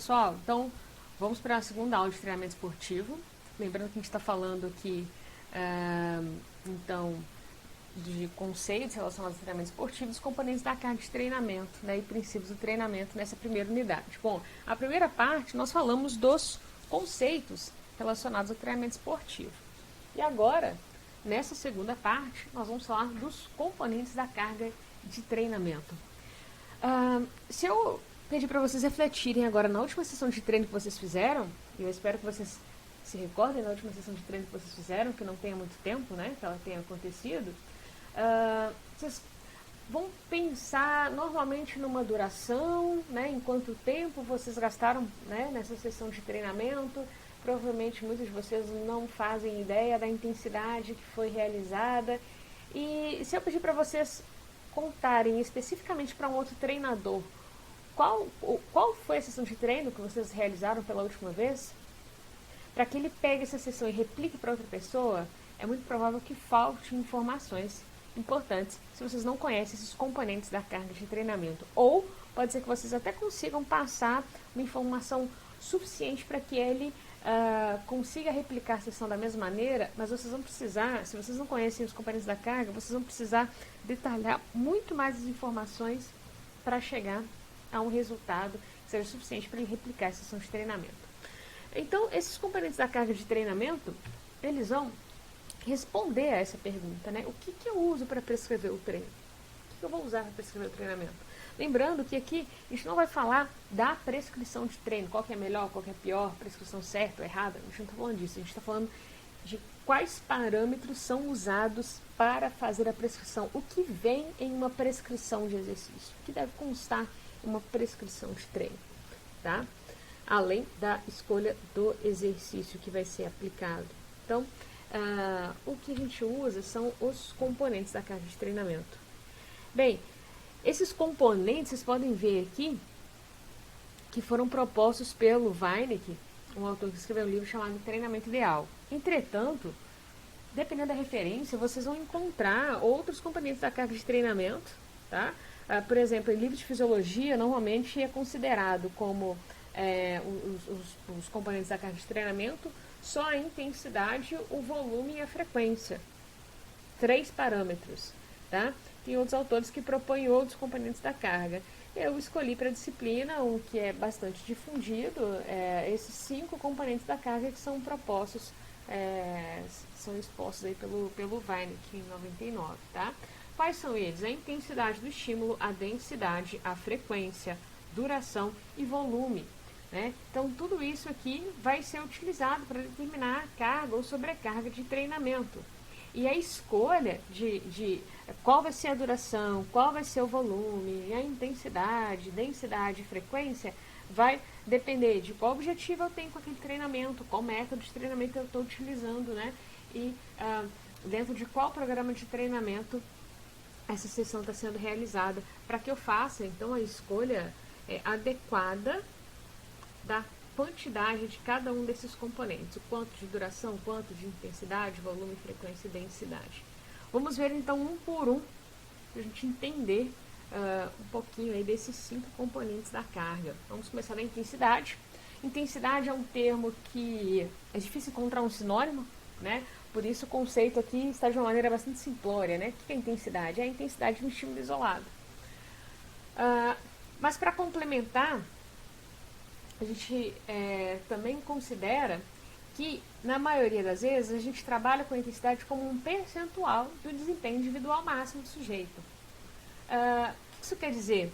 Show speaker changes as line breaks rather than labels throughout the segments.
Pessoal, então vamos para a segunda aula de treinamento esportivo. Lembrando que a gente está falando aqui, então, de conceitos relacionados ao treinamento esportivo, dos componentes da carga de treinamento, né, e princípios do treinamento nessa primeira unidade. Bom, a primeira parte nós falamos dos conceitos relacionados ao treinamento esportivo. E agora, nessa segunda parte, nós vamos falar dos componentes da carga de treinamento. Se eu pedir para vocês refletirem agora na última sessão de treino que vocês fizeram, e eu espero que vocês se recordem da última sessão de treino que vocês fizeram, que não tenha muito tempo, né, que ela tenha acontecido, vocês vão pensar normalmente numa duração, né, em quanto tempo vocês gastaram, né, nessa sessão de treinamento. Provavelmente muitos de vocês não fazem ideia da intensidade que foi realizada. E se eu pedir para vocês contarem especificamente para um outro treinador qual foi a sessão de treino que vocês realizaram pela última vez, para que ele pegue essa sessão e replique para outra pessoa, é muito provável que falte informações importantes se vocês não conhecem esses componentes da carga de treinamento. Ou pode ser que vocês até consigam passar uma informação suficiente para que ele consiga replicar a sessão da mesma maneira, mas vocês vão precisar, se vocês não conhecem os componentes da carga, vocês vão precisar detalhar muito mais as informações para chegar a um resultado que seja suficiente para ele replicar a sessão de treinamento. Então, esses componentes da carga de treinamento, eles vão responder a essa pergunta, né? O que eu uso para prescrever o treino? O que eu vou usar para prescrever o treinamento? Lembrando que aqui a gente não vai falar da prescrição de treino, qual que é melhor, qual que é pior, prescrição certa ou errada, a gente não está falando disso, a gente está falando de quais parâmetros são usados para fazer a prescrição, o que vem em uma prescrição de exercício, o que deve constar em uma prescrição de treino, tá? Além da escolha do exercício que vai ser aplicado. Então, o que a gente usa são os componentes da carga de treinamento. Bem, esses componentes, vocês podem ver aqui, que foram propostos pelo Weineck, um autor que escreveu um livro chamado Treinamento Ideal. Entretanto, dependendo da referência, vocês vão encontrar outros componentes da carga de treinamento, tá? Por exemplo, em livro de fisiologia, normalmente é considerado como os componentes da carga de treinamento só a intensidade, o volume e a frequência. 3 parâmetros, tá? Tem outros autores que propõem outros componentes da carga. Eu escolhi para a disciplina um que é bastante difundido, esses 5 componentes da carga que são propostos, são expostos aí pelo Weineck em 99, tá? Quais são eles? A intensidade do estímulo, a densidade, a frequência, duração e volume. Né? Então, tudo isso aqui vai ser utilizado para determinar a carga ou sobrecarga de treinamento. E a escolha de qual vai ser a duração, qual vai ser o volume, a intensidade, densidade e frequência vai depender de qual objetivo eu tenho com aquele treinamento, qual método de treinamento eu estou utilizando, né? E dentro de qual programa de treinamento essa sessão está sendo realizada, para que eu faça, então, a escolha adequada da quantidade de cada um desses componentes, o quanto de duração, quanto de intensidade, volume, frequência e densidade. Vamos ver então um por um, para a gente entender um pouquinho aí desses 5 componentes da carga. Vamos começar da intensidade. Intensidade é um termo que é difícil encontrar um sinônimo, né? Por isso o conceito aqui está de uma maneira bastante simplória, né? O que é intensidade? É a intensidade de um estímulo isolado. Mas para complementar, a gente também considera que, na maioria das vezes, a gente trabalha com a intensidade como um percentual do desempenho individual máximo do sujeito. O que isso quer dizer?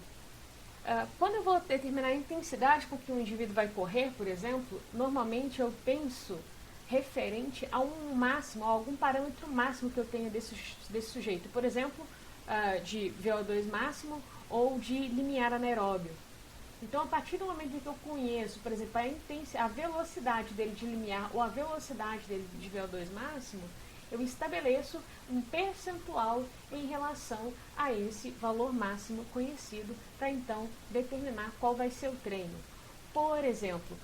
Quando eu vou determinar a intensidade com que um indivíduo vai correr, por exemplo, normalmente eu penso referente a um máximo, a algum parâmetro máximo que eu tenho desse sujeito. Por exemplo, de VO2 máximo ou de limiar anaeróbio. Então, a partir do momento em que eu conheço, por exemplo, a velocidade dele de limiar ou a velocidade dele de VO2 máximo, eu estabeleço um percentual em relação a esse valor máximo conhecido para, então, determinar qual vai ser o treino. Por exemplo,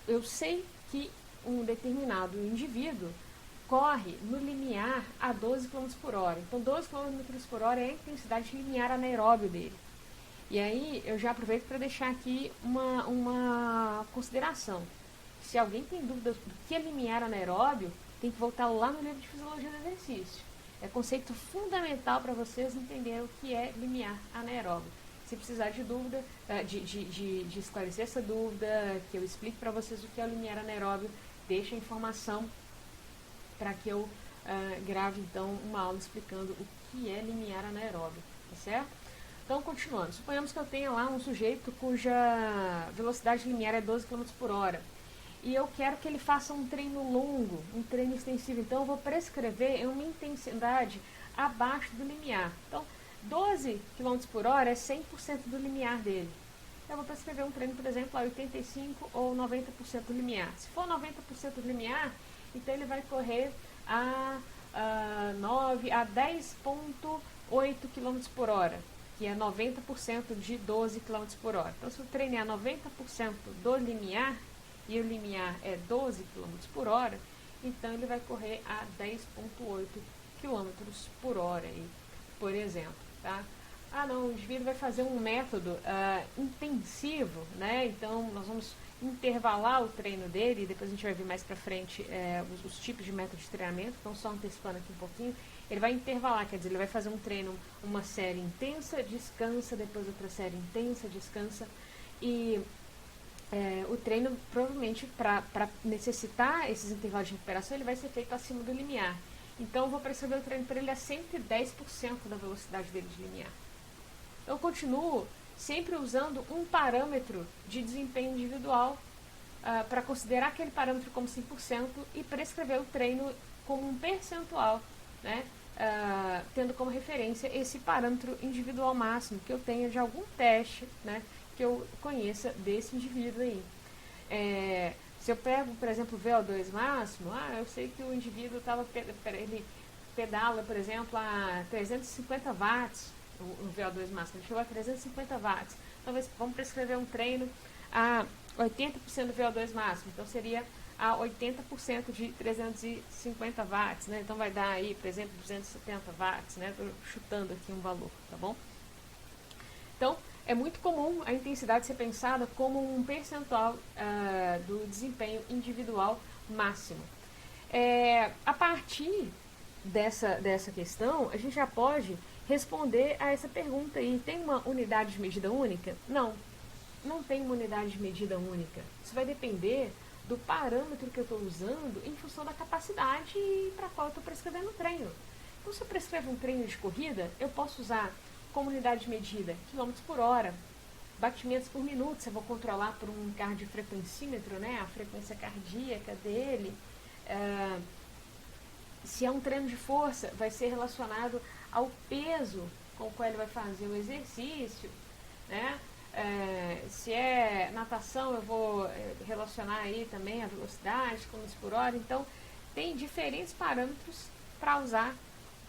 eu sei que um determinado indivíduo corre no limiar a 12 km por hora. Então, 12 km por hora é a intensidade limiar anaeróbio dele. E aí eu já aproveito para deixar aqui uma consideração. Se alguém tem dúvida do que é limiar anaeróbio, tem que voltar lá no livro de Fisiologia do Exercício. É conceito fundamental para vocês entenderem o que é limiar anaeróbio. Se precisar de dúvida, de esclarecer essa dúvida, que eu explique para vocês o que é o limiar anaeróbio, deixa a informação para que eu grave então uma aula explicando o que é limiar anaeróbio, tá certo? Então, continuando, suponhamos que eu tenha lá um sujeito cuja velocidade limiar é 12 km por hora e eu quero que ele faça um treino longo, um treino extensivo, então eu vou prescrever uma intensidade abaixo do limiar. Então, 12 km por hora é 100% do limiar dele. Eu vou prescrever um treino, por exemplo, a 85% ou 90% do limiar. Se for 90% do limiar, então ele vai correr a 10,8 km por hora, que é 90% de 12 km por hora. Então, se eu treinar 90% do limiar, e o limiar é 12 km por hora, então ele vai correr a 10,8 km por hora, aí, por exemplo. Tá? Não, o indivíduo vai fazer um método intensivo, né? Então nós vamos intervalar o treino dele, e depois a gente vai ver mais pra frente os tipos de método de treinamento, então só antecipando aqui um pouquinho. Ele vai intervalar, quer dizer, ele vai fazer um treino, uma série intensa, descansa, depois outra série intensa, descansa, e o treino provavelmente para necessitar esses intervalos de recuperação, ele vai ser feito acima do limiar. Então eu vou prescrever o treino para ele a 110% da velocidade dele de limiar. Eu continuo sempre usando um parâmetro de desempenho individual para considerar aquele parâmetro como 100% e prescrever o treino como um percentual, né? Tendo como referência esse parâmetro individual máximo que eu tenha de algum teste, né, que eu conheça desse indivíduo aí. Se eu pego, por exemplo, o VO2 máximo, eu sei que o indivíduo ele pedala, por exemplo, a 350 watts, o VO2 máximo, ele chegou a 350 watts. Então, vamos prescrever um treino a 80% do VO2 máximo, então seria a 80% de 350 watts, né? Então vai dar aí, por exemplo, 270 watts, né? Estou chutando aqui um valor, tá bom? Então, é muito comum a intensidade ser pensada como um percentual do desempenho individual máximo. A partir dessa questão, a gente já pode responder a essa pergunta aí. Tem uma unidade de medida única? Não, não tem uma unidade de medida única. Isso vai depender do parâmetro que eu estou usando em função da capacidade para a qual eu estou prescrevendo o treino. Então, se eu prescrevo um treino de corrida, eu posso usar como unidade de medida quilômetros por hora, batimentos por minuto, se eu vou controlar por um cardiofrequencímetro, né, a frequência cardíaca dele. Se é um treino de força, vai ser relacionado ao peso com o qual ele vai fazer o exercício, né? Se é natação, eu vou relacionar aí também a velocidade, quilômetros por hora. Então, tem diferentes parâmetros para usar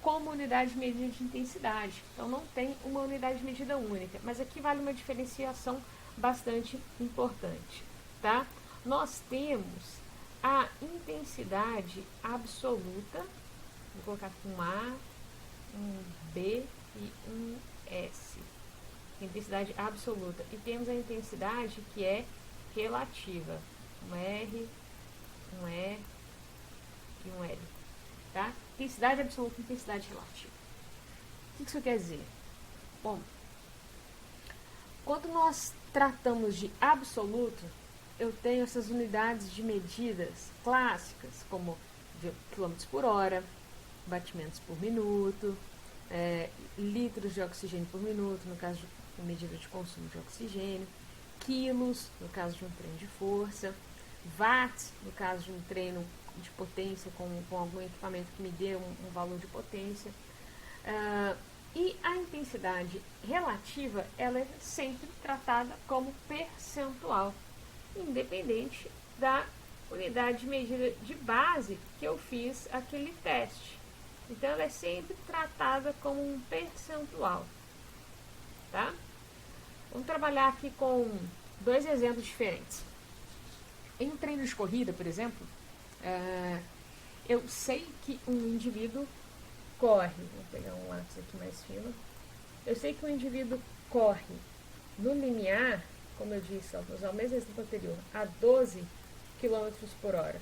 como unidade de medida de intensidade. Então, não tem uma unidade de medida única, mas aqui vale uma diferenciação bastante importante, tá? Nós temos a intensidade absoluta, vou colocar com um A, um B e um S. Intensidade absoluta. E temos a intensidade que é relativa. Um R, um E e um L. Tá? Intensidade absoluta e intensidade relativa. O que isso quer dizer? Bom, quando nós tratamos de absoluto, eu tenho essas unidades de medidas clássicas, como quilômetros por hora, batimentos por minuto, litros de oxigênio por minuto, no caso de medida de consumo de oxigênio, quilos, no caso de um treino de força, watts, no caso de um treino de potência com algum equipamento que me dê um valor de potência. E a intensidade relativa, ela é sempre tratada como percentual, independente da unidade de medida de base que eu fiz aquele teste. Então, ela é sempre tratada como um percentual, tá? Vamos trabalhar aqui com dois exemplos diferentes. Em um treino de corrida, por exemplo, eu sei que um indivíduo corre, vou pegar um lápis aqui mais fino, eu sei que um indivíduo corre no limiar, como eu disse, ó, vou usar o mesmo exemplo anterior, a 12 quilômetros por hora.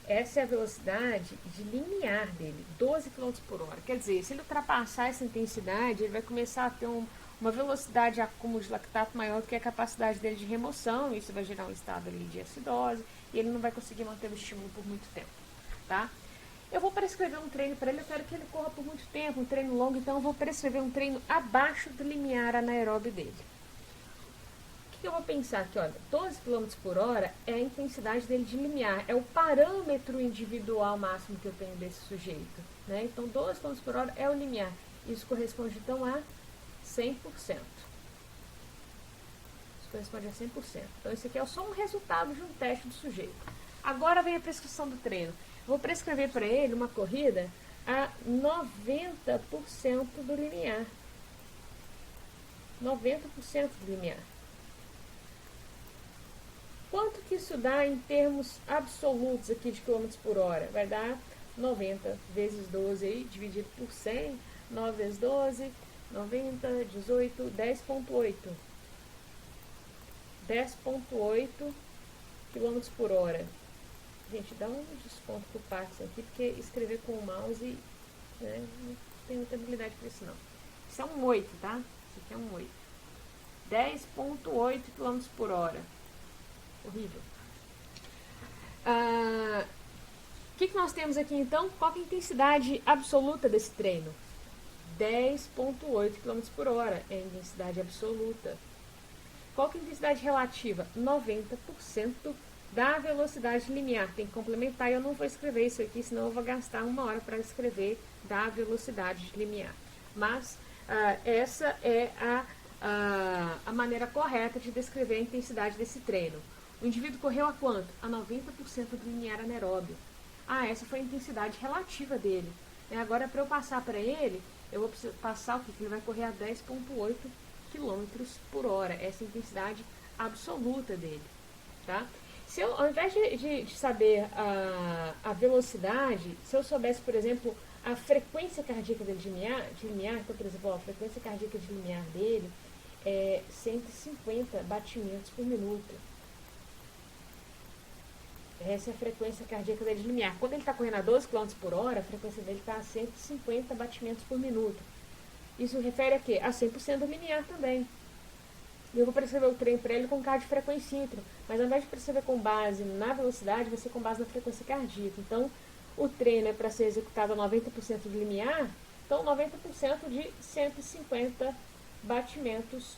Essa é a velocidade de limiar dele, 12 quilômetros por hora. Quer dizer, se ele ultrapassar essa intensidade, ele vai começar a ter uma velocidade de acúmulo de lactato maior do que a capacidade dele de remoção. Isso vai gerar um estado ali de acidose e ele não vai conseguir manter o estímulo por muito tempo, tá? Eu vou prescrever um treino para ele, eu quero que ele corra por muito tempo, um treino longo, então eu vou prescrever um treino abaixo do limiar anaeróbio dele. O que eu vou pensar aqui? Olha, 12 km por hora é a intensidade dele de limiar, é o parâmetro individual máximo que eu tenho desse sujeito, né? Então 12 km por hora é o limiar, isso corresponde então a 100%. Isso corresponde a 100%. Então isso aqui é só um resultado de um teste do sujeito. Agora vem a prescrição do treino. Vou prescrever para ele uma corrida a 90% do limiar. 90% do limiar. Quanto que isso dá em termos absolutos aqui de quilômetros por hora? Vai dar 90 vezes 12 aí, dividido por 100. 9 vezes 12, 90, 18, 10,8. 10,8 quilômetros por hora. Gente, dá um desconto pro Pax aqui, porque escrever com o mouse, né, não tem muita habilidade para isso não. Isso é um 8, tá? Isso aqui é um 8. 10,8 km por hora. Horrível. O que nós temos aqui então? Qual é a intensidade absoluta desse treino? 10,8 km por hora é a intensidade absoluta. Qual é a intensidade relativa? 90% da velocidade limiar. Tem que complementar e eu não vou escrever isso aqui, senão eu vou gastar 1 hora para escrever da velocidade limiar. Mas essa é a maneira correta de descrever a intensidade desse treino. O indivíduo correu a quanto? A 90% do limiar anaeróbio. Essa foi a intensidade relativa dele. Agora, para eu passar para ele, eu vou passar o que? Ele vai correr a 10,8 km por hora. Essa é a intensidade absoluta dele. Tá? Se eu, ao invés de saber a velocidade, se eu soubesse, por exemplo, a frequência cardíaca dele de limiar, então, por exemplo, a frequência cardíaca de limiar dele é 150 batimentos por minuto. Essa é a frequência cardíaca dele de limiar. Quando ele está correndo a 12 km por hora, a frequência dele está a 150 batimentos por minuto. Isso refere a quê? A 100% do limiar também. E eu vou prescrever o treino para ele com cardiofrequencímetro, mas ao invés de prescrever com base na velocidade, vai ser com base na frequência cardíaca. Então, o treino é para ser executado a 90% do limiar, então 90% de 150 batimentos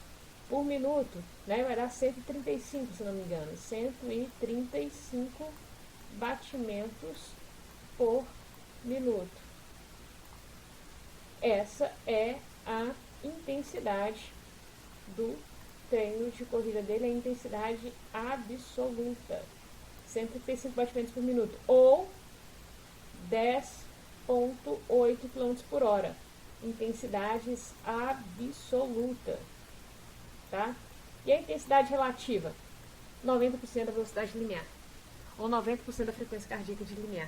por minuto, né? Vai dar 135, se não me engano, 135 batimentos por minuto. Essa é a intensidade do treino de corrida dele, a intensidade absoluta, 135 batimentos por minuto, ou 10,8 km por hora, intensidades absoluta. Tá? E a intensidade relativa? 90% da velocidade limiar. Ou 90% da frequência cardíaca de limiar.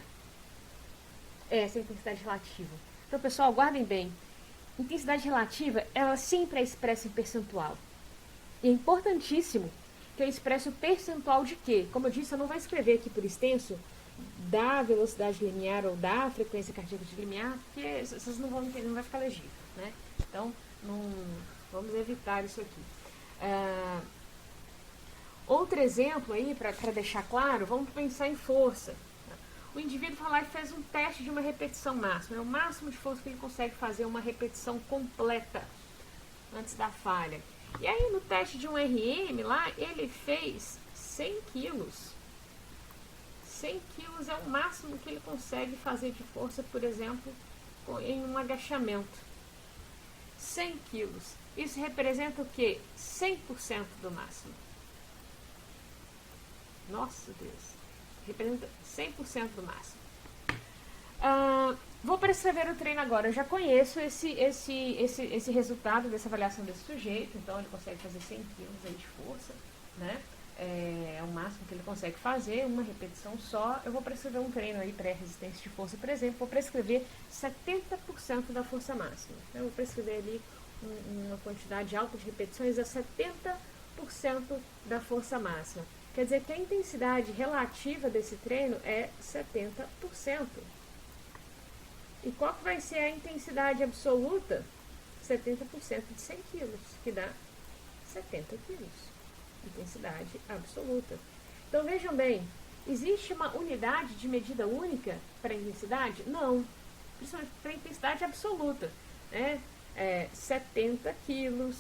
Essa é a intensidade relativa. Então, pessoal, guardem bem. Intensidade relativa, ela sempre é expressa em percentual. E é importantíssimo que eu expresse o percentual de quê? Como eu disse, eu não vou escrever aqui por extenso da velocidade limiar ou da frequência cardíaca de limiar, porque vocês não vão entender, não vai ficar legível, né? Então, vamos evitar isso aqui. Outro exemplo aí, para deixar claro, vamos pensar em força. O indivíduo foi lá e fez um teste de uma repetição máxima. É o máximo de força que ele consegue fazer uma repetição completa antes da falha. E aí no teste de um RM lá, ele fez 100 quilos. 100 quilos é o máximo que ele consegue fazer de força, por exemplo, em um agachamento. 100 quilos. Isso representa o quê? 100% do máximo. Nossa Deus. Representa 100% do máximo. Vou prescrever o treino agora. Eu já conheço esse resultado dessa avaliação desse sujeito. Então, ele consegue fazer 100 quilos aí de força, né? É o máximo que ele consegue fazer, uma repetição só. Eu vou prescrever um treino aí pré-resistência de força, por exemplo. Vou prescrever 70% da força máxima. Então, eu vou prescrever ali uma quantidade alta de repetições a 70% da força máxima. Quer dizer que a intensidade relativa desse treino é 70%. E qual que vai ser a intensidade absoluta? 70% de 100 quilos, que dá 70 quilos. Intensidade absoluta. Então vejam bem, existe uma unidade de medida única para a intensidade? Não. Principalmente para a intensidade absoluta. Né? 70 quilos,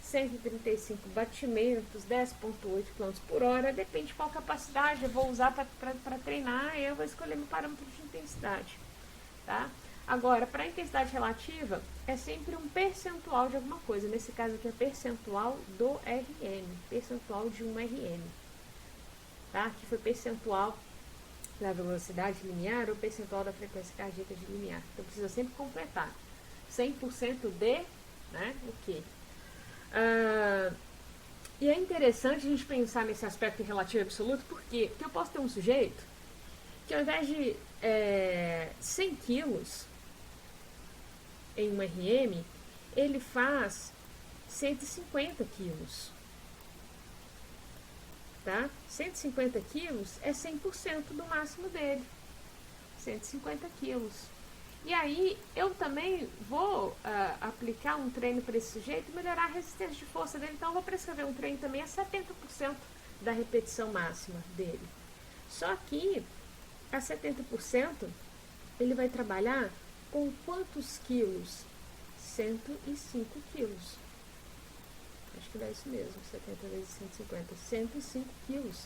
135 batimentos, 10,8 km por hora, depende de qual capacidade eu vou usar para treinar, eu vou escolher meu parâmetro de intensidade. Tá? Agora, para a intensidade relativa, é sempre um percentual de alguma coisa. Nesse caso aqui é percentual do RM, percentual de um RM. Tá? Que foi percentual da velocidade linear ou percentual da frequência cardíaca de linear. Então, precisa sempre completar. 100% de, né, o quê? E é interessante a gente pensar nesse aspecto relativo e absoluto, porque eu posso ter um sujeito que ao invés de 100 quilos em um RM, ele faz 150 quilos. Tá? 150 quilos é 100% do máximo dele. 150 quilos. E aí, eu também vou aplicar um treino para esse sujeito e melhorar a resistência de força dele. Então, eu vou prescrever um treino também a 70% da repetição máxima dele. Só que, a 70%, ele vai trabalhar com quantos quilos? 105 quilos. Acho que dá isso mesmo, 70 vezes 150. 105 quilos.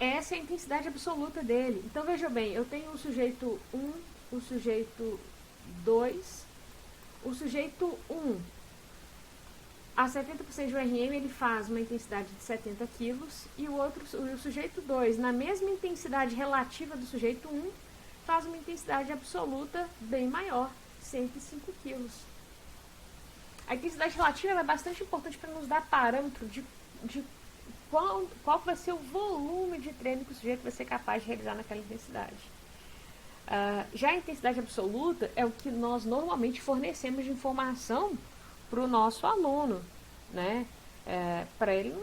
Essa é a intensidade absoluta dele. Então, veja bem, eu tenho o sujeito 1, o sujeito 2, o sujeito 1, a 70% de RM ele faz uma intensidade de 70 quilos e o sujeito 2, na mesma intensidade relativa do sujeito 1, faz uma intensidade absoluta bem maior, 105 quilos. A intensidade relativa é bastante importante para nos dar parâmetro de qual vai ser o volume de treino que o sujeito vai ser capaz de realizar naquela intensidade. Já a intensidade absoluta é o que nós normalmente fornecemos de informação para o nosso aluno, né? Para ele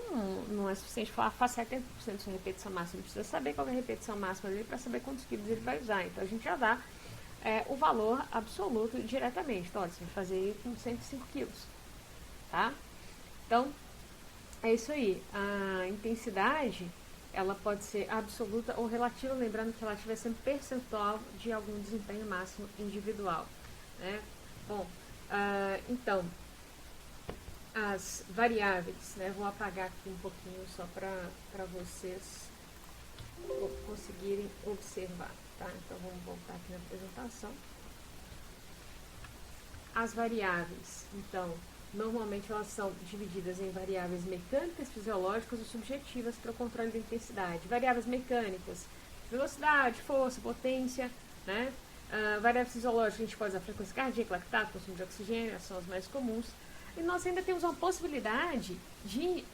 não é suficiente falar, faça 70% de sua repetição máxima, ele precisa saber qual é a repetição máxima dele para saber quantos quilos ele vai usar. Então a gente já dá o valor absoluto diretamente. Então, olha, você vai fazer com 105 quilos, tá? Então, é isso aí. A intensidade, ela pode ser absoluta ou relativa, lembrando que relativa é sempre percentual de algum desempenho máximo individual, né? Bom, então, as variáveis, né? Vou apagar aqui um pouquinho só para vocês conseguirem observar, tá? Então, vamos voltar aqui na apresentação. As variáveis, então, normalmente elas são divididas em variáveis mecânicas, fisiológicas ou subjetivas para o controle da intensidade. Variáveis mecânicas, velocidade, força, potência, né? Variáveis fisiológicas, a gente pode usar frequência cardíaca, lactato, consumo de oxigênio, são as mais comuns. E nós ainda temos uma possibilidade de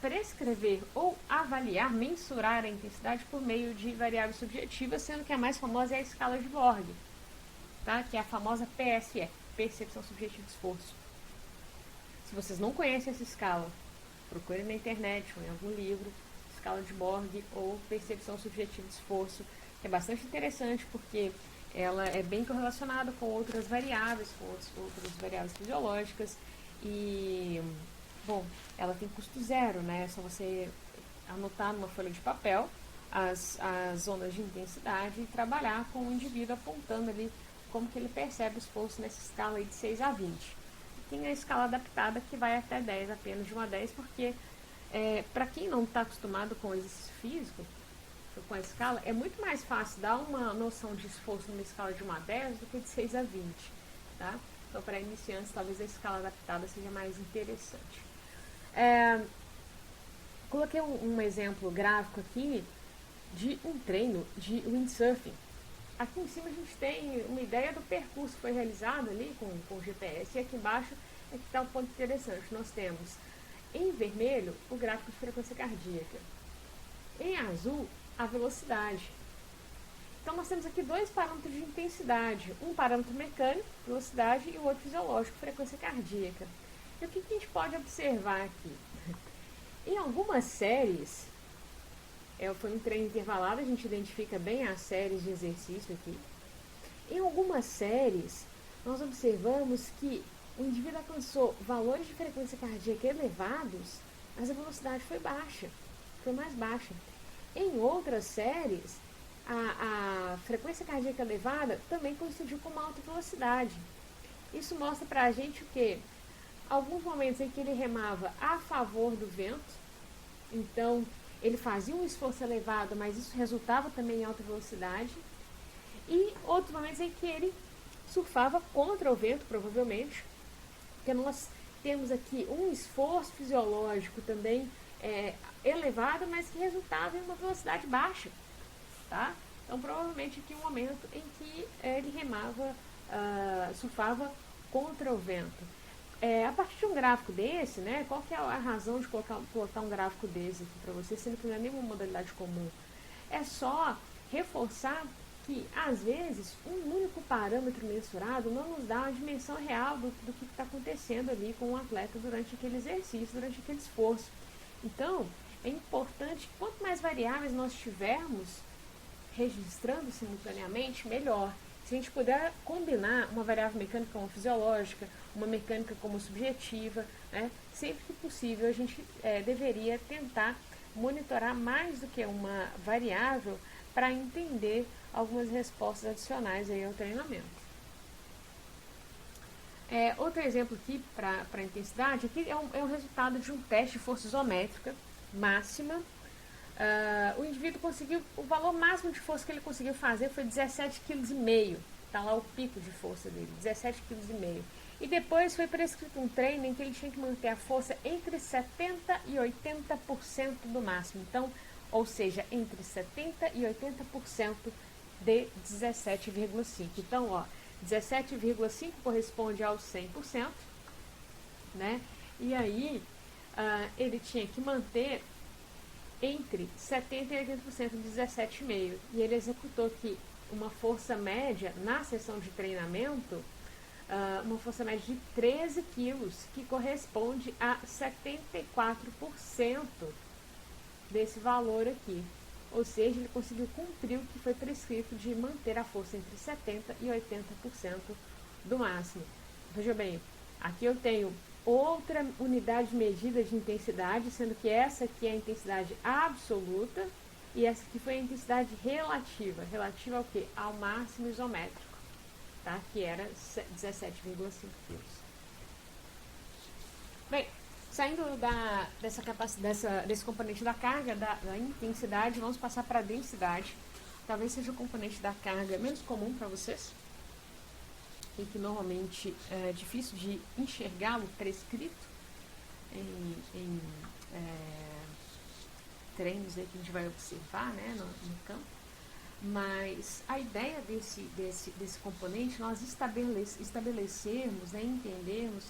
prescrever ou avaliar, mensurar a intensidade por meio de variáveis subjetivas, sendo que a mais famosa é a escala de Borg, tá? Que é a famosa PSE, Percepção Subjetiva de Esforço. Se vocês não conhecem essa escala, procurem na internet ou em algum livro, escala de Borg ou percepção subjetiva de esforço, que é bastante interessante porque ela é bem correlacionada com outras variáveis, com outras variáveis fisiológicas e, bom, ela tem custo zero, né? É só você anotar numa folha de papel as zonas de intensidade e trabalhar com o indivíduo apontando ali como que ele percebe o esforço nessa escala aí de 6 a 20. Tem a escala adaptada que vai até 10, apenas de 1 a 10, porque para quem não está acostumado com o exercício físico, com a escala, é muito mais fácil dar uma noção de esforço numa escala de 1 a 10 do que de 6 a 20, tá? Então, para iniciantes, talvez a escala adaptada seja mais interessante. Coloquei um exemplo gráfico aqui de um treino de windsurfing. Aqui em cima a gente tem uma ideia do percurso que foi realizado ali com o GPS, e aqui embaixo é que está um ponto interessante. Nós temos em vermelho o gráfico de frequência cardíaca, em azul a velocidade. Então, nós temos aqui dois parâmetros de intensidade. Um parâmetro mecânico, velocidade, e o outro fisiológico, frequência cardíaca. E o que a gente pode observar aqui? Em algumas séries, foi um treino intervalado, a gente identifica bem as séries de exercício aqui. Em algumas séries, nós observamos que o indivíduo alcançou valores de frequência cardíaca elevados, mas a velocidade foi baixa, foi mais baixa. Em outras séries, a frequência cardíaca elevada também coincidiu com uma alta velocidade. Isso mostra pra gente o quê? Alguns momentos em que ele remava a favor do vento, então ele fazia um esforço elevado, mas isso resultava também em alta velocidade. E outros momentos em que ele surfava contra o vento, provavelmente, porque nós temos aqui um esforço fisiológico também elevado, mas que resultava em uma velocidade baixa, tá? Então, provavelmente aqui um momento em que ele remava, surfava contra o vento. A partir de um gráfico desse, né, qual que é a razão de colocar um gráfico desse aqui para você, sendo que não é nenhuma modalidade comum? É só reforçar que, às vezes, um único parâmetro mensurado não nos dá a dimensão real do que está acontecendo ali com o atleta durante aquele exercício, durante aquele esforço. Então, é importante que quanto mais variáveis nós tivermos registrando simultaneamente, melhor. Se a gente puder combinar uma variável mecânica como fisiológica, uma mecânica como subjetiva, né, sempre que possível a gente deveria tentar monitorar mais do que uma variável para entender algumas respostas adicionais aí ao treinamento. Outro exemplo aqui para intensidade, aqui é o resultado de um teste de força isométrica máxima. O indivíduo conseguiu, o valor máximo de força que ele conseguiu fazer foi 17,5 kg. Está lá o pico de força dele, 17,5 kg. E depois foi prescrito um treino em que ele tinha que manter a força entre 70% e 80% do máximo. Então, ou seja, entre 70% e 80% de 17,5. Então, 17,5 corresponde aos 100%, né? E aí, ele tinha que manter entre 70% e 80% de 17,5. E ele executou aqui uma força média na sessão de treinamento, uma força média de 13 quilos, que corresponde a 74% desse valor aqui. Ou seja, ele conseguiu cumprir o que foi prescrito de manter a força entre 70% e 80% do máximo. Veja bem, aqui eu tenho outra unidade de medida de intensidade, sendo que essa aqui é a intensidade absoluta e essa aqui foi a intensidade relativa. Relativa ao quê? Ao máximo isométrico, tá? Que era 17,5 kg. Bem, saindo desse componente da carga, da intensidade, vamos passar para a densidade. Talvez seja o componente da carga menos comum para vocês e que normalmente é difícil de enxergá-lo prescrito em treinos aí que a gente vai observar, né, no campo. Mas a ideia desse componente, nós estabelecermos, né, entendermos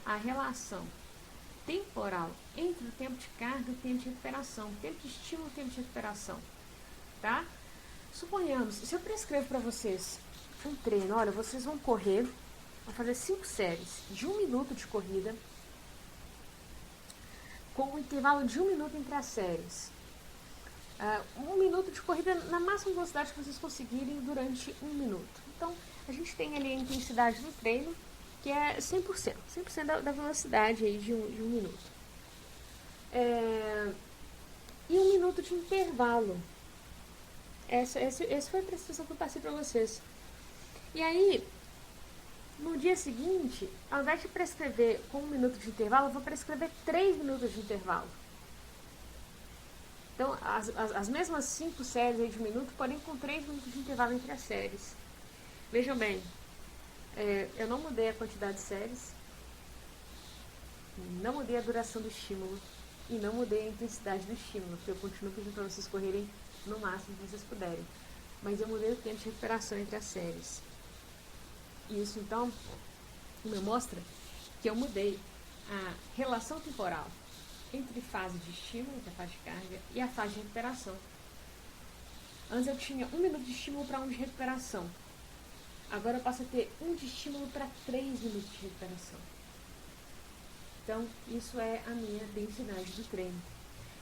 a relação temporal entre o tempo de carga e o tempo de recuperação, tempo de estímulo e tempo de recuperação, tá? Suponhamos, se eu prescrevo para vocês um treino, olha, vocês vão correr, vão fazer 5 séries de 1 minuto de corrida, com um intervalo de 1 minuto entre as séries. 1 minuto de corrida na máxima velocidade que vocês conseguirem durante 1 minuto. Então, a gente tem ali a intensidade do treino, que é 100% da velocidade aí de um minuto. E 1 minuto de intervalo. Essa foi a prescrição que eu passei para vocês. E aí, no dia seguinte, ao invés de prescrever com 1 minuto de intervalo, eu vou prescrever 3 minutos de intervalo. Então, as mesmas 5 séries aí de 1 minuto, porém com 3 minutos de intervalo entre as séries. Vejam bem, eu não mudei a quantidade de séries, não mudei a duração do estímulo e não mudei a intensidade do estímulo, porque eu continuo pedindo para vocês correrem no máximo que vocês puderem. Mas eu mudei o tempo de recuperação entre as séries. Isso, então, me mostra que eu mudei a relação temporal entre fase de estímulo, que é a fase de carga, e a fase de recuperação. Antes eu tinha 1 minuto de estímulo para 1 de recuperação. Agora eu passo a ter 1 de estímulo para 3 minutos de recuperação. Então, isso é a minha densidade do treino.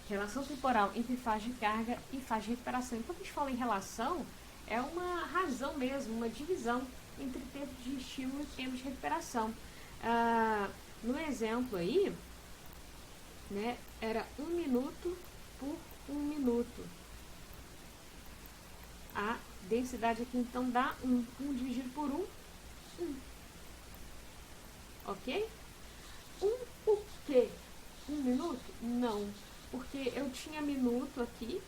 Relação temporal entre fase de carga e fase de recuperação. Quando a gente fala em relação, é uma razão mesmo, uma divisão entre tempo de estímulo e tempo de recuperação. No exemplo aí, né, era 1 minuto por 1 minuto. A densidade aqui então dá 1. 1 dividido por 1, 1. Ok? O quê? 1 minuto? Não. Porque eu tinha minuto aqui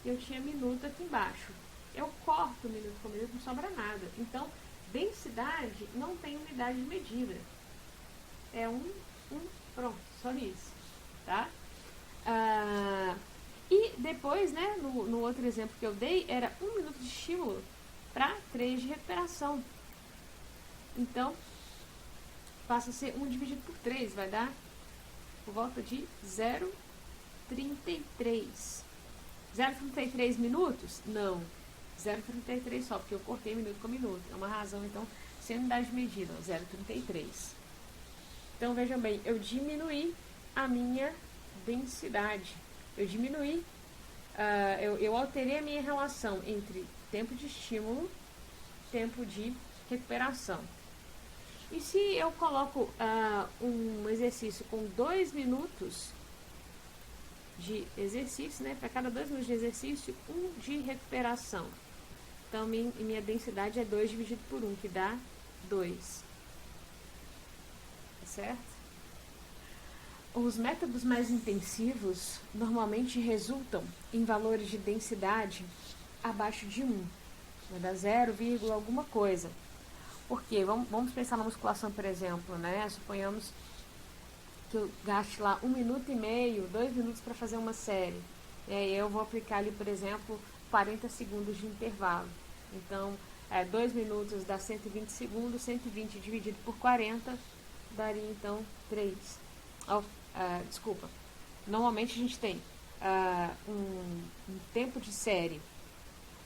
e eu tinha minuto aqui embaixo. Eu corto minuto por minuto, não sobra nada. Então, densidade não tem unidade de medida. É 1, pronto, só isso. Tá? E depois, né, no outro exemplo que eu dei, era 1 minuto de estímulo para 3 de recuperação. Então, passa a ser 1 dividido por 3, vai dar por volta de 0,33. 0,33 minutos? Não. 0,33 só, porque eu cortei minuto com minuto. É uma razão, então, sem unidade de medida, 0,33. Então, vejam bem, eu diminuí a minha densidade. Eu diminuí, eu alterei a minha relação entre tempo de estímulo e tempo de recuperação. E se eu coloco um exercício com 2 minutos de exercício, né? Para cada 2 minutos de exercício, 1 de recuperação. Então, minha densidade é 2 dividido por 1, que dá 2. Tá certo? Os métodos mais intensivos normalmente resultam em valores de densidade abaixo de 1. Vai dar 0, alguma coisa. Por quê? Vamos pensar na musculação, por exemplo, né? Suponhamos que eu gaste lá 1 minuto e meio, 2 minutos para fazer uma série. E aí eu vou aplicar ali, por exemplo, 40 segundos de intervalo. Então, 2 minutos dá 120 segundos, 120 dividido por 40 daria então 3. Desculpa. Normalmente a gente tem um tempo de série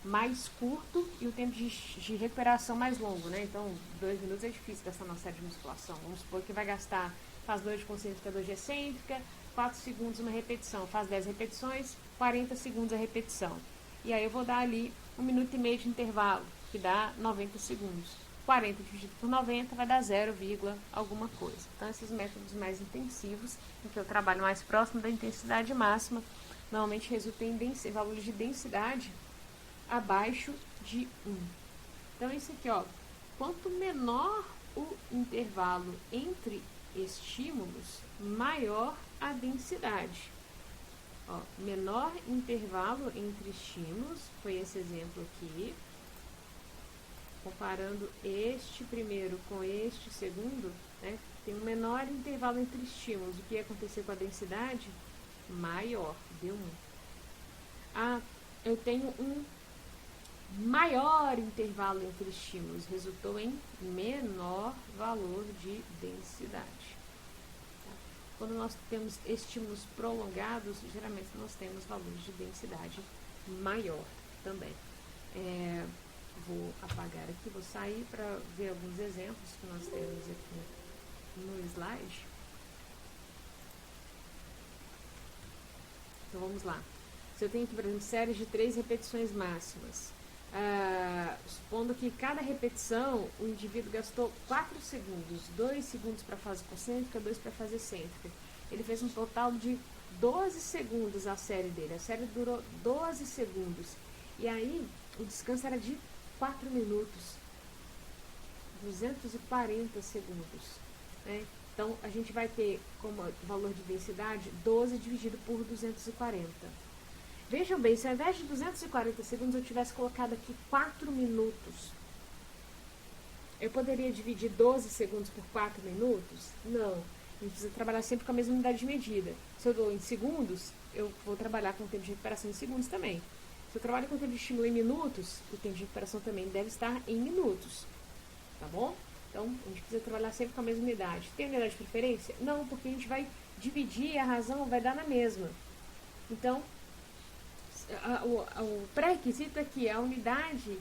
mais curto e o tempo de recuperação mais longo, né? Então, 2 minutos é difícil gastar na série de musculação. Vamos supor que vai gastar, faz 2 de concêntrica, 2 de excêntrica, 4 segundos uma repetição, faz 10 repetições, 40 segundos a repetição. E aí eu vou dar ali 1 minuto e meio de intervalo, que dá 90 segundos. 40 dividido por 90 vai dar 0, alguma coisa. Então, esses métodos mais intensivos, em que eu trabalho mais próximo da intensidade máxima, normalmente resultam em valores de densidade abaixo de 1. Então, isso aqui, ó, quanto menor o intervalo entre estímulos, maior a densidade. Ó, menor intervalo entre estímulos, foi esse exemplo aqui. Comparando este primeiro com este segundo, né, tem um menor intervalo entre estímulos. O que ia acontecer com a densidade? Maior, deu 1. Eu tenho um maior intervalo entre estímulos, resultou em menor valor de densidade. Tá? Quando nós temos estímulos prolongados, geralmente nós temos valores de densidade maior também. Vou apagar aqui, vou sair para ver alguns exemplos que nós temos aqui no slide. Então vamos lá. Se eu tenho aqui, por exemplo, séries de 3 repetições máximas, supondo que cada repetição o indivíduo gastou 4 segundos, 2 segundos para a fase concêntrica, 2 para a fase excêntrica. Ele fez um total de 12 segundos a série dele. A série durou 12 segundos. E aí, o descanso era de 4 minutos, 240 segundos. Né? Então, a gente vai ter como valor de densidade 12 dividido por 240. Vejam bem, se ao invés de 240 segundos eu tivesse colocado aqui 4 minutos, eu poderia dividir 12 segundos por 4 minutos? Não. A gente precisa trabalhar sempre com a mesma unidade de medida. Se eu dou em segundos, eu vou trabalhar com o tempo de recuperação em segundos também. Se eu trabalho com o tempo de estímulo em minutos, o tempo de recuperação também deve estar em minutos. Tá bom? Então, a gente precisa trabalhar sempre com a mesma unidade. Tem unidade de preferência? Não, porque a gente vai dividir e a razão vai dar na mesma. Então, o pré-requisito é que a unidade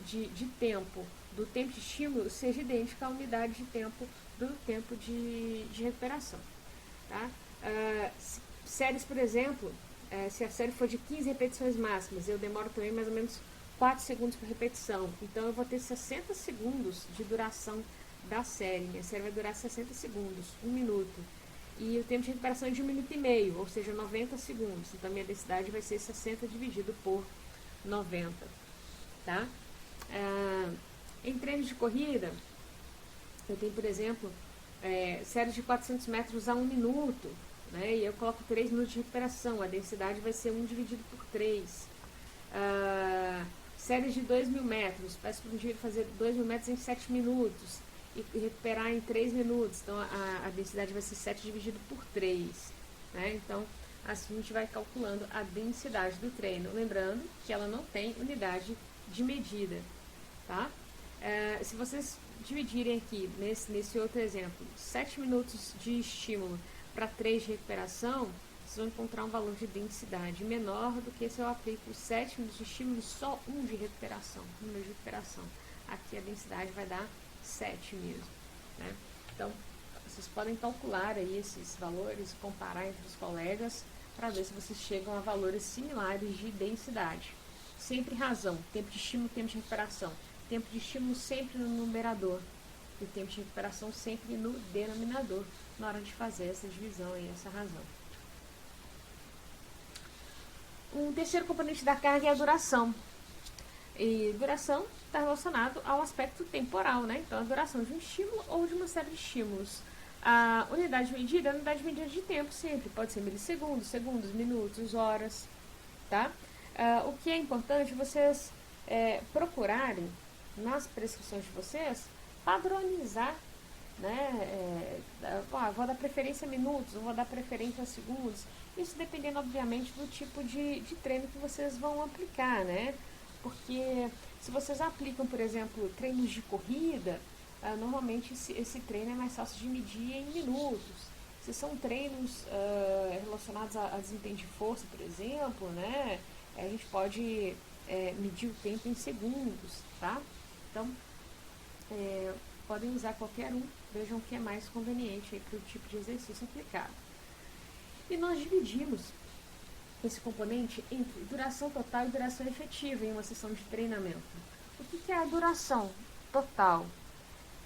de tempo do tempo de estímulo seja idêntica à unidade de tempo do tempo de recuperação. Tá? Séries, por exemplo, se a série for de 15 repetições máximas, eu demoro também mais ou menos 4 segundos por repetição. Então eu vou ter 60 segundos de duração da série. Minha série vai durar 60 segundos, 1 minuto. E o tempo de recuperação é de 1 minuto e meio, ou seja, 90 segundos. Então a minha densidade vai ser 60 dividido por 90. Tá? Em treinos de corrida, eu tenho, por exemplo, séries de 400 metros a 1 minuto. Né? E eu coloco 3 minutos de recuperação. A densidade vai ser 1 dividido por 3. Séries de 2.000 metros. Peço para o indivíduo fazer 2.000 metros em 7 minutos. E recuperar em 3 minutos. Então, a densidade vai ser 7 dividido por 3. Né? Então, assim a gente vai calculando a densidade do treino. Lembrando que ela não tem unidade de medida. Tá? Se vocês dividirem aqui, nesse outro exemplo, 7 minutos de estímulo para 3 de recuperação, vocês vão encontrar um valor de densidade menor do que se eu aplico 7 minutos de estímulo e só 1 de recuperação. Aqui a densidade vai dar 7 mesmo. Né? Então, vocês podem calcular aí esses valores, comparar entre os colegas, para ver se vocês chegam a valores similares de densidade. Sempre razão, tempo de estímulo, tempo de recuperação. Tempo de estímulo sempre no numerador e o tempo de recuperação sempre no denominador, na hora de fazer essa divisão e essa razão. Um terceiro componente da carga é a duração. E duração está relacionado ao aspecto temporal, né? Então, a duração de um estímulo ou de uma série de estímulos. A unidade medida é a unidade medida de tempo sempre. Pode ser milissegundos, segundos, minutos, horas, tá? O que é importante vocês procurarem nas prescrições de vocês padronizar, né? Vou dar preferência a minutos, ou vou dar preferência a segundos. Isso dependendo, obviamente, do tipo de treino que vocês vão aplicar, né? Porque se vocês aplicam, por exemplo, treinos de corrida, normalmente esse treino é mais fácil de medir em minutos. Se são treinos relacionados a desempenho de força, por exemplo, né? A gente pode medir o tempo em segundos, tá? Então, podem usar qualquer um, vejam o que é mais conveniente para o tipo de exercício aplicado. E nós dividimos esse componente entre duração total e duração efetiva em uma sessão de treinamento. O que é a duração total?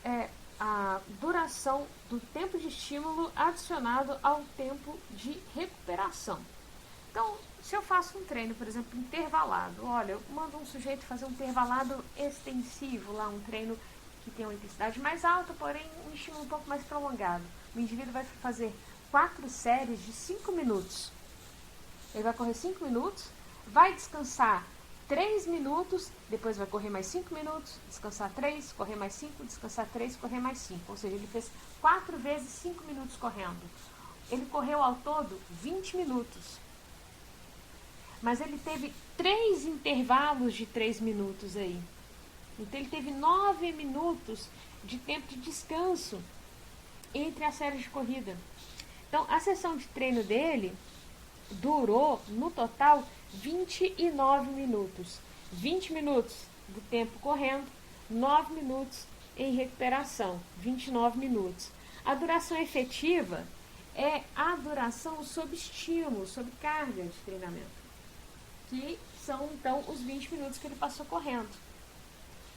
É a duração do tempo de estímulo adicionado ao tempo de recuperação. Então, se eu faço um treino, por exemplo, intervalado, olha, eu mando um sujeito fazer um intervalado extensivo, lá um treino que tem uma intensidade mais alta, porém um estímulo um pouco mais prolongado. O indivíduo vai fazer 4 séries de 5 minutos. Ele vai correr 5 minutos, vai descansar 3 minutos, depois vai correr mais 5 minutos, descansar 3, correr mais 5, descansar 3, correr mais 5. Ou seja, ele fez 4 vezes 5 minutos correndo. Ele correu ao todo 20 minutos. Mas ele teve 3 intervalos de 3 minutos aí. Então ele teve 9 minutos de tempo de descanso entre as séries de corrida. Então a sessão de treino dele durou, no total, 29 minutos. 20 minutos do tempo correndo, 9 minutos em recuperação, 29 minutos. A duração efetiva é a duração sob estímulo, sob carga de treinamento, que são, então, os 20 minutos que ele passou correndo.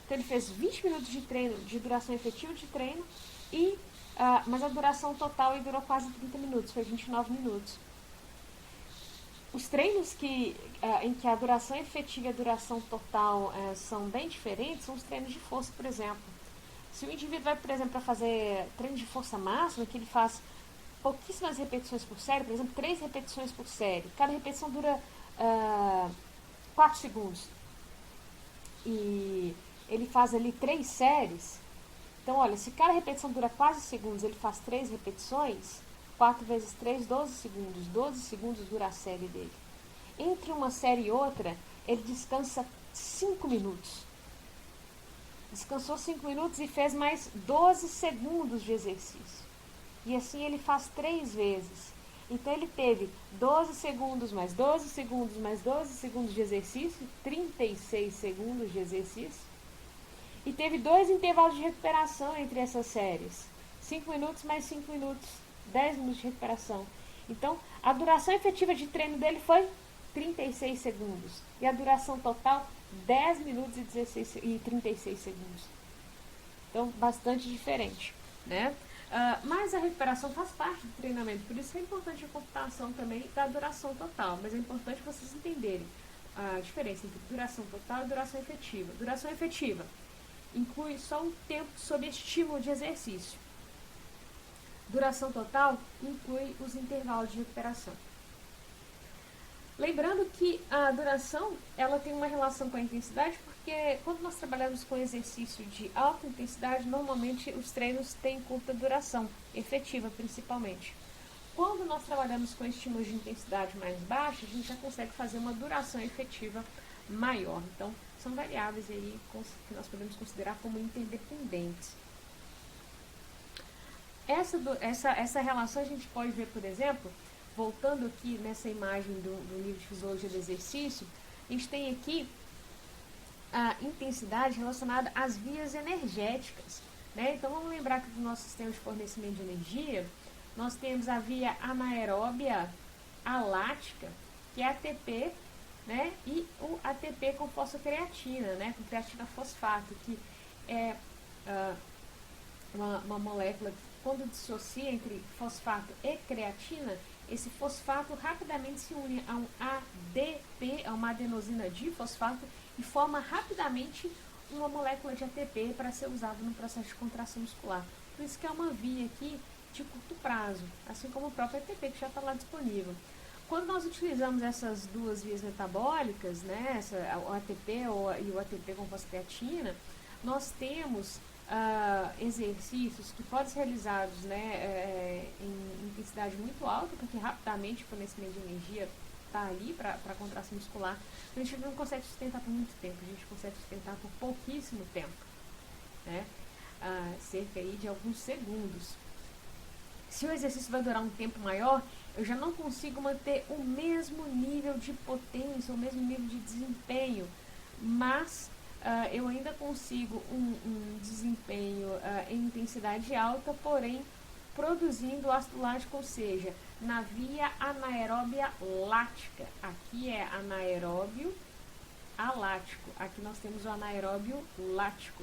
Então, ele fez 20 minutos de treino, de duração efetiva de treino, mas a duração total ele durou quase 30 minutos, foi 29 minutos. Os treinos em que a duração efetiva e a duração total são bem diferentes são os treinos de força, por exemplo. Se o indivíduo vai, por exemplo, para fazer treino de força máxima, que ele faz pouquíssimas repetições por série, por exemplo, 3 repetições por série, cada repetição dura 4 segundos, e ele faz ali 3 séries. Então, olha, se cada repetição dura quase segundos, ele faz 3 repetições, 4 vezes 3, 12 segundos. 12 segundos dura a série dele. Entre uma série e outra, ele descansa 5 minutos. Descansou 5 minutos e fez mais 12 segundos de exercício. E assim ele faz 3 vezes. Então ele teve 12 segundos mais 12 segundos mais 12 segundos de exercício, 36 segundos de exercício. E teve 2 intervalos de recuperação entre essas séries. 5 minutos mais 5 minutos, 10 minutos de recuperação. Então, a duração efetiva de treino dele foi 36 segundos. E a duração total, 10 minutos e 36 segundos. Então, bastante diferente, né? Mas a recuperação faz parte do treinamento, por isso é importante a computação também da duração total. Mas é importante vocês entenderem a diferença entre duração total e duração efetiva. Duração efetiva inclui só o tempo sob estímulo de exercício. Duração total inclui os intervalos de recuperação. Lembrando que a duração ela tem uma relação com a intensidade, porque quando nós trabalhamos com exercício de alta intensidade, normalmente os treinos têm curta duração, efetiva principalmente. Quando nós trabalhamos com estímulos de intensidade mais baixa, a gente já consegue fazer uma duração efetiva maior. Então, são variáveis aí que nós podemos considerar como interdependentes. Essa relação a gente pode ver, por exemplo, voltando aqui nessa imagem do livro de Fisiologia do Exercício, a gente tem aqui a intensidade relacionada às vias energéticas, né? Então vamos lembrar que do nosso sistema de fornecimento de energia, nós temos a via anaeróbia alática, que é ATP, né? E o ATP com fosfocreatina, né? Com creatina fosfato, que é uma molécula que, quando dissocia entre fosfato e creatina, esse fosfato rapidamente se une a um ADP, a uma adenosina difosfato, e forma rapidamente uma molécula de ATP para ser usada no processo de contração muscular. Por isso que é uma via aqui de curto prazo, assim como o próprio ATP que já está lá disponível. Quando nós utilizamos essas duas vias metabólicas, né, o ATP e o ATP com fosfocreatina, nós temos exercícios que podem ser realizados, né, em intensidade muito alta, porque rapidamente o fornecimento de energia está ali para a contração muscular. A gente não consegue sustentar por muito tempo, a gente consegue sustentar por pouquíssimo tempo, né, cerca aí de alguns segundos. Se o exercício vai durar um tempo maior, eu já não consigo manter o mesmo nível de potência, o mesmo nível de desempenho, mas eu ainda consigo um desempenho em intensidade alta, porém produzindo ácido lático, ou seja, na via anaeróbia lática. Aqui é anaeróbio alático, aqui nós temos o anaeróbio lático.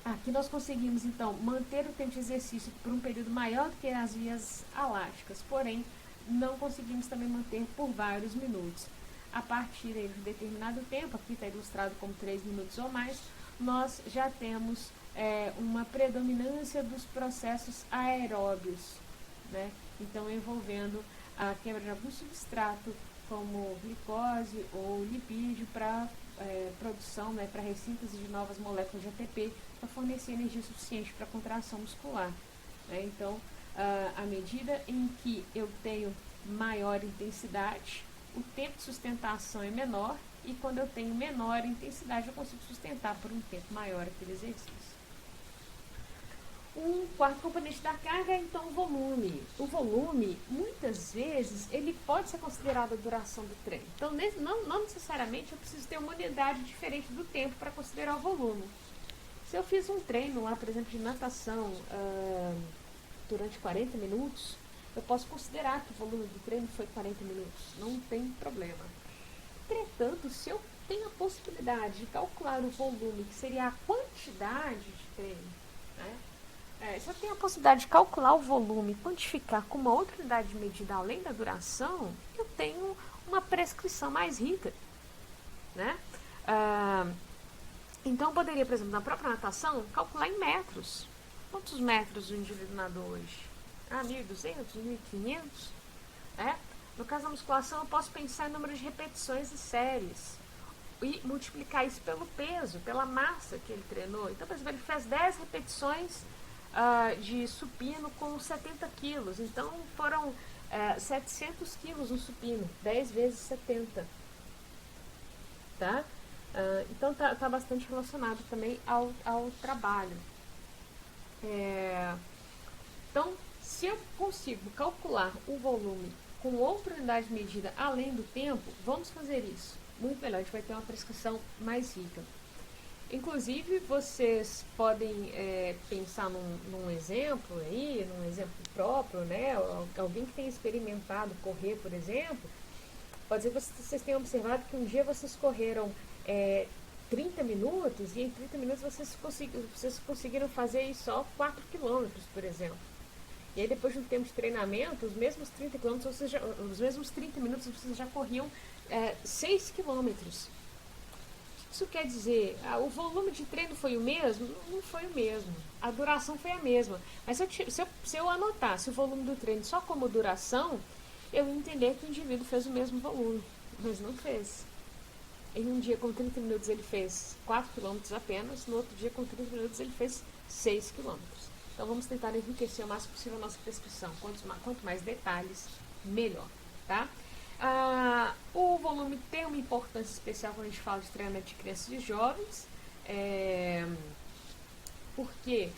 Aqui nós conseguimos, então, manter o tempo de exercício por um período maior do que as vias aláticas, porém, não conseguimos também manter por vários minutos. A partir de determinado tempo, aqui está ilustrado como 3 minutos ou mais, nós já temos uma predominância dos processos aeróbios, né? Então, envolvendo a quebra de algum substrato, como glicose ou lipídio, para produção, né, para ressíntese de novas moléculas de ATP, para fornecer energia suficiente para a contração muscular, né? Então, à medida em que eu tenho maior intensidade, o tempo de sustentação é menor, e quando eu tenho menor intensidade, eu consigo sustentar por um tempo maior aquele exercício. Um quarto componente da carga é, então, o volume. O volume, muitas vezes, ele pode ser considerado a duração do treino. Então, não necessariamente eu preciso ter uma unidade diferente do tempo para considerar o volume. Se eu fiz um treino lá, por exemplo, de natação durante 40 minutos, eu posso considerar que o volume do treino foi 40 minutos. Não tem problema. Entretanto, se eu tenho a possibilidade de calcular o volume, que seria a quantidade de treino, né? Se eu tenho a possibilidade de calcular o volume, quantificar com uma outra unidade de medida além da duração, eu tenho uma prescrição mais rica, né? Então, eu poderia, por exemplo, na própria natação, calcular em metros. Quantos metros o indivíduo nadou hoje? 1.200, 1.500? No caso da musculação, eu posso pensar em número de repetições e séries e multiplicar isso pelo peso, pela massa que ele treinou. Então, por exemplo, ele fez 10 repetições de supino com 70 quilos. Então, foram 700 quilos no supino, 10 vezes 70. Tá? Então, tá bastante relacionado também ao trabalho. Então, Se eu consigo calcular o volume com outra unidade de medida além do tempo, vamos fazer isso. Muito melhor, a gente vai ter uma prescrição mais rica. Inclusive, vocês podem pensar num exemplo aí, num exemplo próprio, né? Alguém que tenha experimentado correr, por exemplo, pode ser que vocês tenham observado que um dia vocês correram 30 minutos e em 30 minutos vocês conseguiram fazer aí só 4 quilômetros, por exemplo. E aí depois de um tempo de treinamento, os mesmos 30 quilômetros, os mesmos 30 minutos vocês já corriam 6 quilômetros. Isso quer dizer, o volume de treino foi o mesmo? Não foi o mesmo. A duração foi a mesma. Mas se eu anotasse o volume do treino só como duração, eu ia entender que o indivíduo fez o mesmo volume. Mas não fez. Em um dia com 30 minutos ele fez 4 quilômetros apenas, no outro dia com 30 minutos ele fez 6 quilômetros. Então vamos tentar enriquecer o máximo possível a nossa prescrição. Quanto mais detalhes, melhor. Tá? O volume tem uma importância especial quando a gente fala de treinamento de crianças e jovens, porque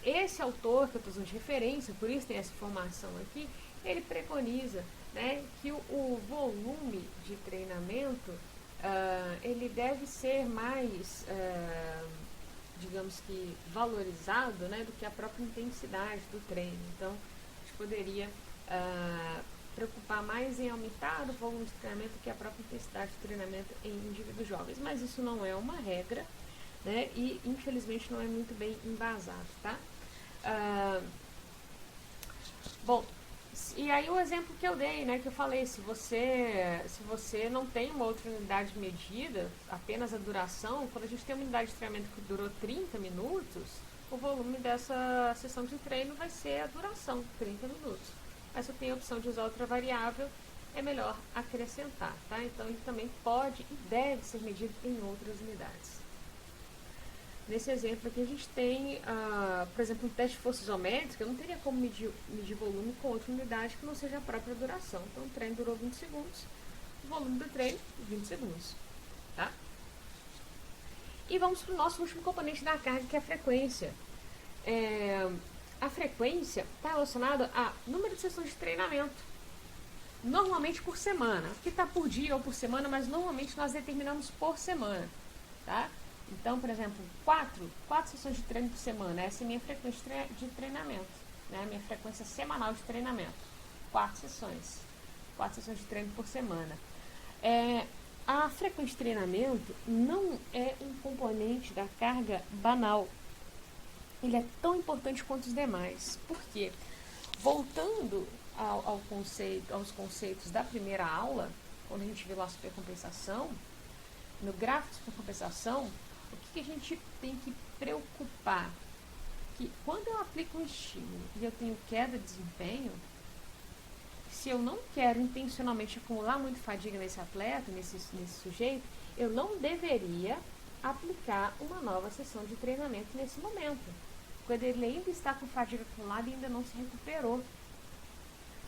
esse autor que eu estou usando de referência, por isso tem essa informação aqui, ele preconiza, né, que o volume de treinamento ele deve ser mais, digamos que, valorizado, né, do que a própria intensidade do treino. Então, a gente poderia preocupar mais em aumentar o volume de treinamento do que a própria intensidade de treinamento em indivíduos jovens. Mas isso não é uma regra, né, e infelizmente não é muito bem embasado, tá? Bom, e aí o exemplo que eu dei, né, que eu falei, se você não tem uma outra unidade de medida, apenas a duração, quando a gente tem uma unidade de treinamento que durou 30 minutos, o volume dessa sessão de treino vai ser a duração, 30 minutos. Mas se eu tenho a opção de usar outra variável, é melhor acrescentar, tá? Então ele também pode e deve ser medido em outras unidades. Nesse exemplo aqui a gente tem, por exemplo, um teste de força isométrica. Eu não teria como medir volume com outra unidade que não seja a própria duração. Então o treino durou 20 segundos, o volume do treino, 20 segundos. Tá? E vamos para o nosso último componente da carga, que é a frequência. A frequência está relacionada a número de sessões de treinamento. Normalmente por semana. Aqui está por dia ou por semana, mas normalmente nós determinamos por semana. Tá? Então, por exemplo, 4 sessões de treino por semana, essa é a minha frequência de treinamento, né? A minha frequência semanal de treinamento, 4 sessões de treino por semana. A frequência de treinamento não é um componente da carga banal, ele é tão importante quanto os demais. Por quê? Voltando aos conceitos da primeira aula, quando a gente viu lá a supercompensação, no gráfico de supercompensação, o que a gente tem que preocupar? Que quando eu aplico um estímulo e eu tenho queda de desempenho, se eu não quero intencionalmente acumular muita fadiga nesse atleta, nesse sujeito, eu não deveria aplicar uma nova sessão de treinamento nesse momento, quando ele ainda está com fadiga acumulada e ainda não se recuperou.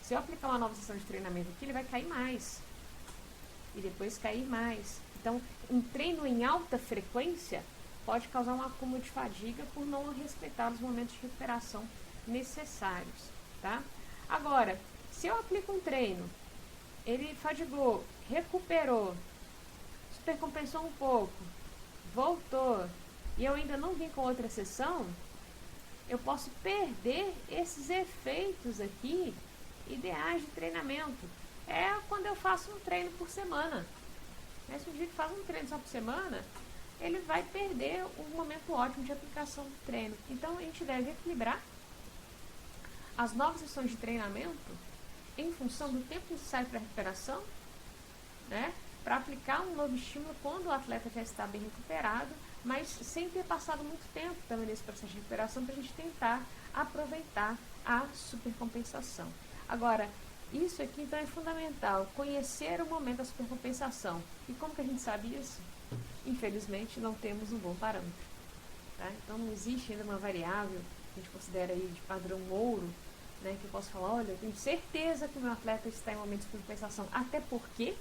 Se eu aplicar uma nova sessão de treinamento aqui, ele vai cair mais. E depois cair mais. Então, um treino em alta frequência pode causar um acúmulo de fadiga por não respeitar os momentos de recuperação necessários, tá? Agora, se eu aplico um treino, ele fadigou, recuperou, supercompensou um pouco, voltou, e eu ainda não vim com outra sessão, eu posso perder esses efeitos aqui ideais de treinamento. É quando eu faço um treino por semana. Se o indivíduo faz um treino só por semana, ele vai perder um momento ótimo de aplicação do treino. Então, a gente deve equilibrar as novas sessões de treinamento em função do tempo necessário para a recuperação, né, para aplicar um novo estímulo quando o atleta já está bem recuperado, mas sem ter passado muito tempo também nesse processo de recuperação, para a gente tentar aproveitar a supercompensação. Agora, isso aqui então é fundamental, conhecer o momento da supercompensação. E como que a gente sabe isso? Infelizmente, não temos um bom parâmetro. Tá? Então, não existe ainda uma variável que a gente considera aí de padrão ouro, né, que eu posso falar, olha, eu tenho certeza que o meu atleta está em momento de supercompensação, até porque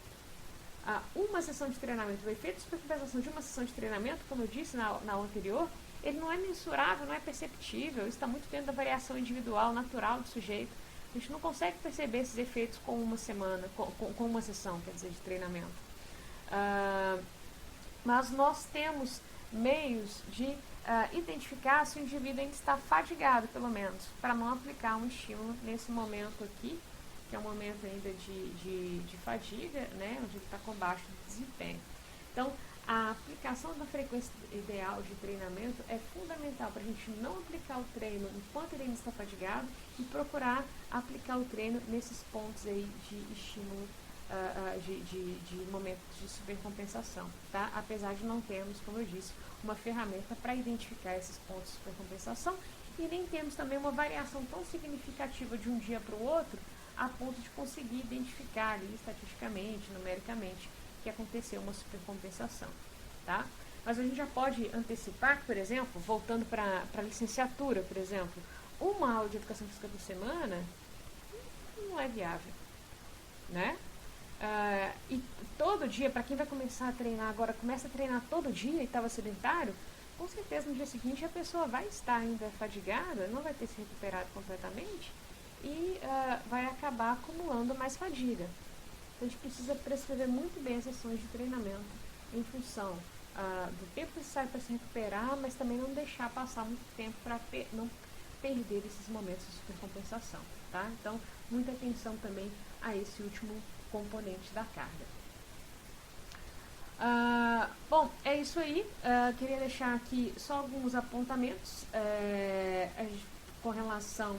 uma sessão de treinamento, o efeito de supercompensação de uma sessão de treinamento, como eu disse na aula anterior, ele não é mensurável, não é perceptível, está muito dentro da variação individual, natural do sujeito. A gente não consegue perceber esses efeitos com uma semana, com uma sessão, quer dizer, de treinamento. Mas nós temos meios de identificar se o indivíduo ainda está fadigado, pelo menos, para não aplicar um estímulo nesse momento aqui, que é um momento ainda de fadiga, né, onde ele está com baixo desempenho. Então, a aplicação da frequência ideal de treinamento é fundamental para a gente não aplicar o treino enquanto ele ainda está fadigado e procurar aplicar o treino nesses pontos aí de estímulo, de momentos de supercompensação, tá? Apesar de não termos, como eu disse, uma ferramenta para identificar esses pontos de supercompensação e nem temos também uma variação tão significativa de um dia para o outro a ponto de conseguir identificar ali estatisticamente, numericamente, que aconteceu uma supercompensação, tá? Mas a gente já pode antecipar, por exemplo, voltando para a licenciatura, por exemplo, uma aula de educação física por semana não é viável, né? E todo dia, para quem vai começar a treinar agora, começa a treinar todo dia e estava sedentário, com certeza no dia seguinte a pessoa vai estar ainda fadigada, não vai ter se recuperado completamente e vai acabar acumulando mais fadiga. Então a gente precisa prescrever muito bem as sessões de treinamento em função do tempo necessário para se recuperar, mas também não deixar passar muito tempo para não perder esses momentos de supercompensação, tá? Então, muita atenção também a esse último componente da carga. Bom, é isso aí. Queria deixar aqui só alguns apontamentos com relação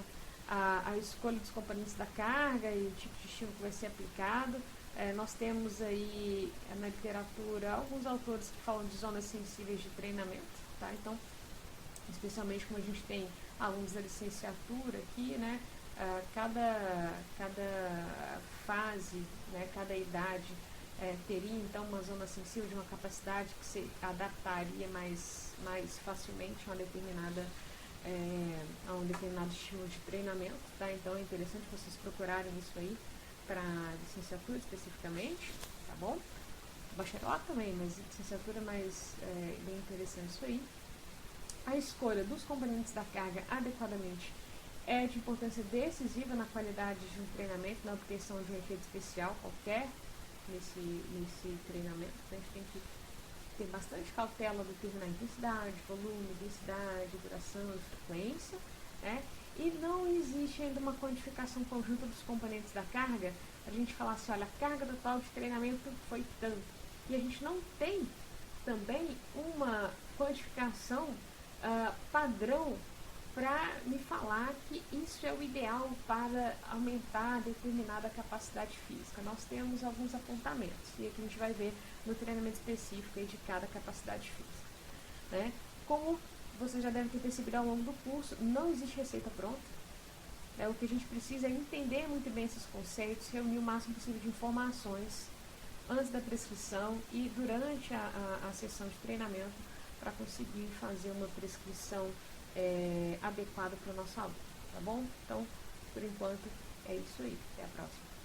à escolha dos componentes da carga e o tipo de estímulo que vai ser aplicado. Nós temos aí na literatura alguns autores que falam de zonas sensíveis de treinamento, tá? Então, especialmente como a gente tem alunos da licenciatura aqui, né? Cada fase, né? Cada idade teria então uma zona sensível de uma capacidade que se adaptaria mais facilmente a um determinado estímulo de treinamento, tá? Então é interessante vocês procurarem isso aí para licenciatura especificamente, tá bom? Bacharelado também, mas licenciatura mais bem interessante isso aí. A escolha dos componentes da carga adequadamente é de importância decisiva na qualidade de um treinamento, na obtenção de um efeito especial qualquer nesse treinamento. A gente tem que ter bastante cautela ao determinar intensidade, volume, densidade, duração e frequência, né? E não existe ainda uma quantificação conjunta dos componentes da carga, a gente falar assim, olha, a carga total de treinamento foi tanto. E a gente não tem também uma quantificação padrão para me falar que isso é o ideal para aumentar determinada capacidade física. Nós temos alguns apontamentos, e aqui a gente vai ver no treinamento específico aí de cada capacidade física, né? Como você já deve ter percebido ao longo do curso, não existe receita pronta. O que a gente precisa é entender muito bem esses conceitos, reunir o máximo possível de informações antes da prescrição e durante a sessão de treinamento para conseguir fazer uma prescrição adequada para o nosso aluno, tá bom? Então, por enquanto, é isso aí. Até a próxima.